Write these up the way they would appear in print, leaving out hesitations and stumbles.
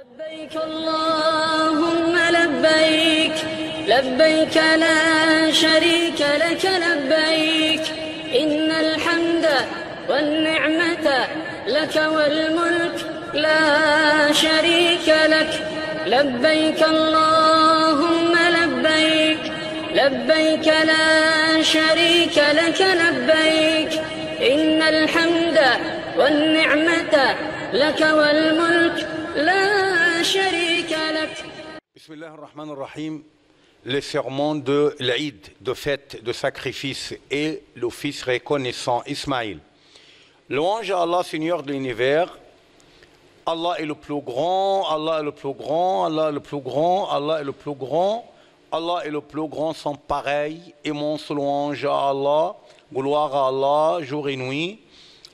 لبيك اللهم لبيك لبيك لا شريك لك لبيك إن الحمد والنعمة لك والملك لا شريك لك لبيك اللهم لبيك لبيك لا شريك لك لبيك إن الحمد والنعمة لك والملك لا شريك لك. Bismillah ar-Rahman ar-Rahim, le sermon de l'Aïd, de fête, de sacrifice et le fils reconnaissant Ismaïl. Louange à Allah, Seigneur de l'univers. Allah est le plus grand, Allah est le plus grand, Allah est le plus grand, Allah est le plus grand. Allah est le plus grand sans pareil. Immense louange à Allah, gloire à Allah, jour et nuit.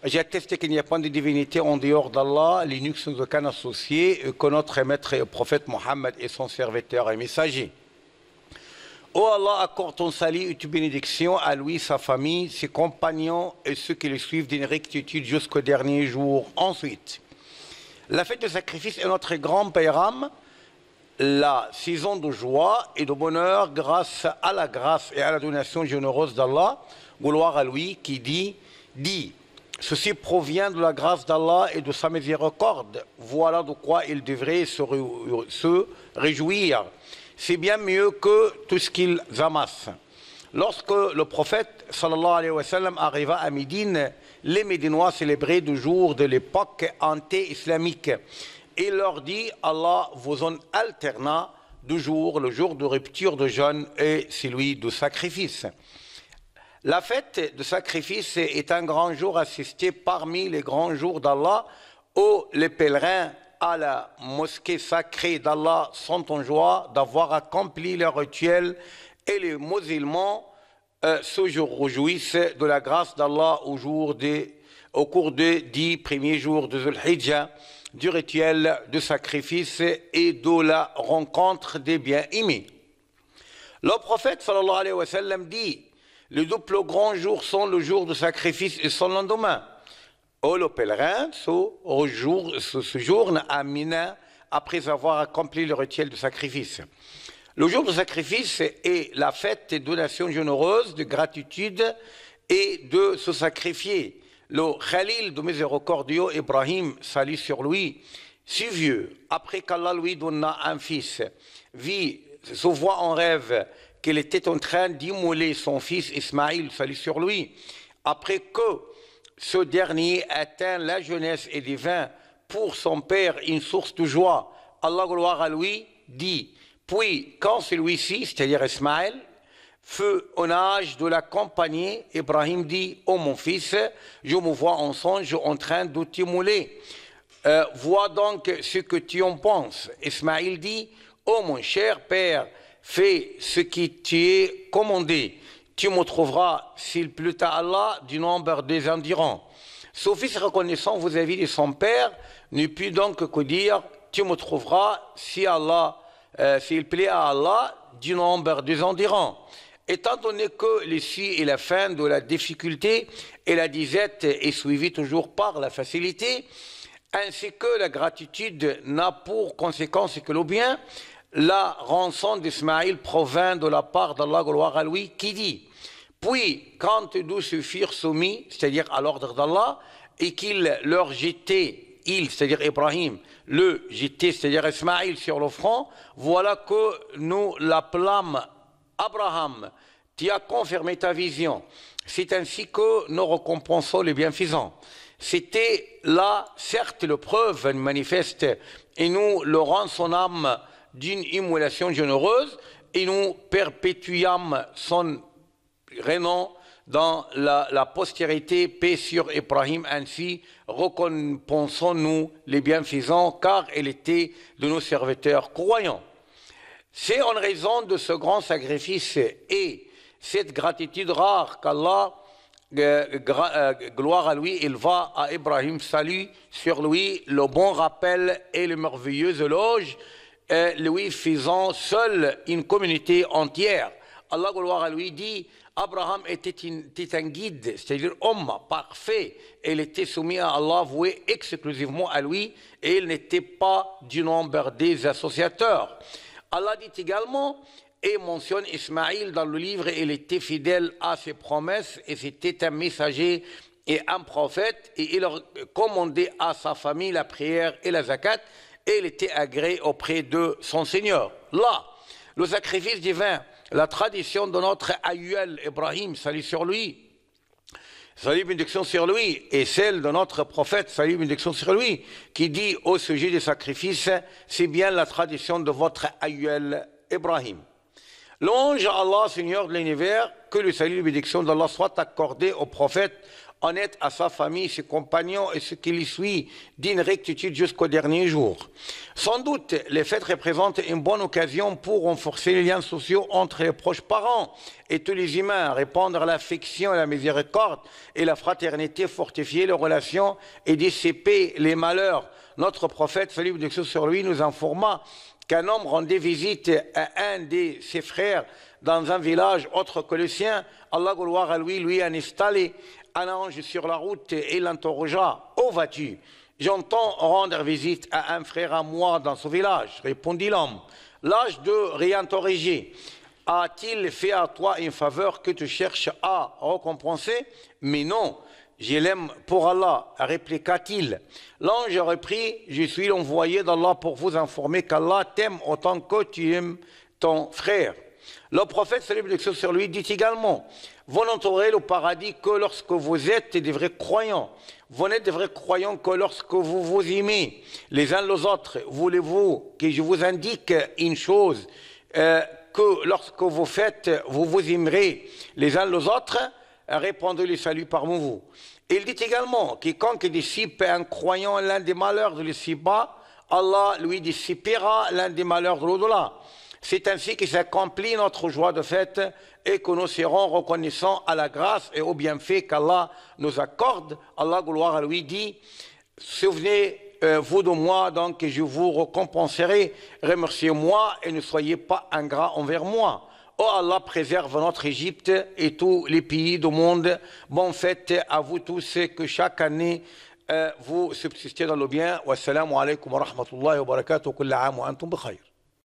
J'atteste qu'il n'y a pas de divinité en dehors d'Allah, l'unique sans aucun associé, que notre maître et prophète Mohammed est son serviteur et messager. Ô Allah, accorde ton salut et ta bénédiction à lui, sa famille, ses compagnons et ceux qui le suivent d'une rectitude jusqu'au dernier jour. Ensuite, la fête de sacrifice est notre grand payram, la saison de joie et de bonheur grâce à la grâce et à la donation généreuse d'Allah. Gloire à lui qui dit ceci provient de la grâce d'Allah et de sa miséricorde. Voilà de quoi il devrait se réjouir. C'est bien mieux que tout ce qu'ils amassent. Lorsque le prophète sallallahu alayhi wa sallam arriva à Médine, les Médinois célébraient le jour de l'époque anté-islamique. Il leur dit, Allah vous en alterna deux jours, le jour de rupture de jeûne et celui de sacrifice. La fête de sacrifice est un grand jour assisté parmi les grands jours d'Allah où les pèlerins à la mosquée sacrée d'Allah sont en joie d'avoir accompli leur rituel et les musulmans se réjouissent de la grâce d'Allah au cours des 10 premiers jours de Dhul Hijjah, du rituel de sacrifice et de la rencontre des bien-aimés. Le prophète sallallahu alayhi wa sallam dit: les deux plus grands jours sont le jour de sacrifice et son lendemain. Où le pèlerin se journe à Mina après avoir accompli le rituel de sacrifice. Le jour de sacrifice est la fête des donations généreuses, de gratitude et de se sacrifier. Le Khalil de miséricordieux Ibrahim, salut sur lui, si vieux, après qu'Allah lui donna un fils, se voit en rêve qu'il était en train d'immoler son fils Ismaïl, salut sur lui, après que ce dernier atteint la jeunesse et devint pour son père une source de joie. Allah, gloire à lui, dit: puis quand celui-ci, c'est-à-dire Ismaïl, fut en âge de l'accompagner, Ibrahim dit: ô mon fils, je me vois en songe en train de t'immoler. Vois donc ce que tu en penses. Ismaïl dit: ô mon cher père, fais ce qui t'est commandé. Tu me trouveras, s'il plaît à Allah, du nombre des environs. Son fils reconnaissant vis-à-vis de son père ne put donc que dire: tu me trouveras, s'il plaît à Allah, du nombre des environs. Étant donné que l'issue et la fin de la difficulté et la disette est suivie toujours par la facilité, ainsi que la gratitude n'a pour conséquence que le bien, la rançon d'Ismaïl provint de la part d'Allah, gloire à lui, qui dit: puis quand tous se furent soumis, c'est-à-dire à l'ordre d'Allah, et qu'il leur jetait, c'est-à-dire Ibrahim, le jetait, c'est-à-dire Ismaïl sur le front, voilà que nous l'appelâmes Abraham, tu as confirmé ta vision. C'est ainsi que nous récompensons les bienfaisants. C'était là, certes, la preuve manifeste, et nous le rançonnâmes d'une immolation généreuse, et nous perpétuâmes son renom dans la postérité, paix sur Ibrahim. Ainsi récompensons-nous les bienfaisants, car il était de nos serviteurs croyants. C'est en raison de ce grand sacrifice et cette gratitude rare qu'Allah, gloire à lui, il va à Ibrahim, salut sur lui, le bon rappel et le merveilleux éloge, lui faisant seul une communauté entière. Allah gloire à lui dit, Abraham était un guide, c'est-à-dire homme parfait. Il était soumis à Allah, voué exclusivement à lui, et il n'était pas du nombre des associateurs. Allah dit également, et mentionne Ismaïl dans le livre, il était fidèle à ses promesses, et c'était un messager et un prophète, et il commandait à sa famille la prière et la zakat, et il était agréé auprès de son Seigneur. Là, le sacrifice divin, la tradition de notre aïeul Ibrahim, salut sur lui, salut bénédiction sur lui, et celle de notre prophète, salut bénédiction sur lui, qui dit au sujet des sacrifices, c'est bien la tradition de votre aïeul Ibrahim. Louange à Allah, Seigneur de l'univers, que le salut et la bénédiction d'Allah soit accordé au prophète, honnête à sa famille, ses compagnons et ceux qui les suivent d'une rectitude jusqu'au dernier jour. Sans doute, les fêtes représentent une bonne occasion pour renforcer les liens sociaux entre les proches parents et tous les humains, répandre l'affection et la miséricorde et la fraternité, fortifier les relations et dissiper les malheurs. Notre prophète, salut et bénédiction sur lui, nous informa qu'un homme rendait visite à un de ses frères dans un village autre que le sien. Allah gloire à lui a installé un ange sur la route et l'interrogea. « Où vas-tu » ? « J'entends rendre visite à un frère à moi dans ce village, répondit l'homme. L'âge de réinterroger. A-t-il fait à toi une faveur que tu cherches à récompenser ? Mais non, je l'aime pour Allah, répliqua-t-il. L'ange reprit, je suis l'envoyé d'Allah pour vous informer qu'Allah t'aime autant que tu aimes ton frère. Le prophète, salut et bénédiction sur lui, dit également, vous n'entrerez le paradis que lorsque vous êtes des vrais croyants. Vous n'êtes des vrais croyants que lorsque vous vous aimez les uns les autres. Voulez-vous que je vous indique une chose, que lorsque vous faites, vous vous aimerez les uns les autres, répandez le salut parmi vous. Il dit également, quiconque dissipe un croyant l'un des malheurs de l'ici-bas, Allah lui dissipera l'un des malheurs de l'au-delà. C'est ainsi que s'accomplit notre joie de fête et que nous serons reconnaissants à la grâce et au bienfait qu'Allah nous accorde. Allah, gloire à lui, dit, souvenez-vous de moi, donc je vous récompenserai, remerciez-moi et ne soyez pas ingrats envers moi. Oh Allah, préserve notre Égypte et tous les pays du monde. Bonne fête à vous tous, que chaque année vous subsistez dans le bien. Wassalamu alaikum wa rahmatullahi wa barakatuh. Kulla aam wa antum bi khayr.